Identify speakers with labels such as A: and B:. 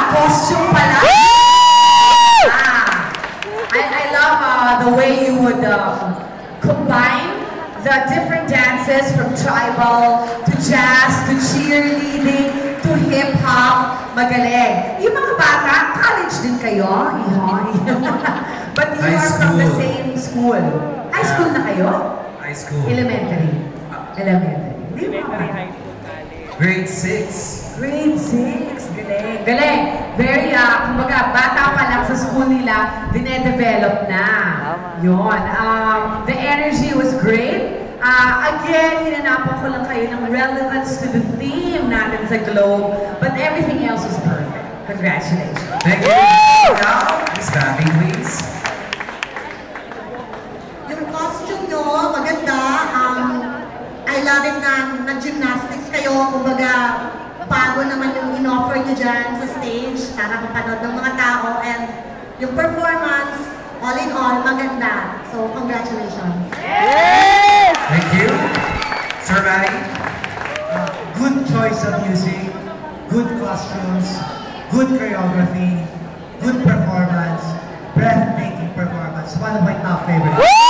A: Costume pala. I love the way you would combine the different dances from tribal to jazz to cheerleading to hip-hop. Magaling. Yung mga bata, college din kayo. But you are from the same school. High school na kayo?
B: High school.
A: Elementary. Elementary.
B: Grade 6.
A: Grade 6. Galing. Galing. Very, kumbaga, bata pa lang sa school nila, dinedevelop na. Yun. The energy was great. Again, hinanapan ko lang kayo ng relevance to the theme natin sa Globe, but everything else was perfect. Congratulations.
B: Thank you. Now, Miss Abby, please.
C: Yung costume nyo, maganda. I love it na nag-gymnastics kayo. Kumbaga, bago naman yung in-offer nyo dyan sa stage para mapanood ng mga tao. And yung performance, all in all, maganda. So, congratulations.
D: Yes!
B: Thank you. Sir Manny?
E: Good choice of music, good costumes, good choreography, good performance, breathtaking performance. One of my top favorites.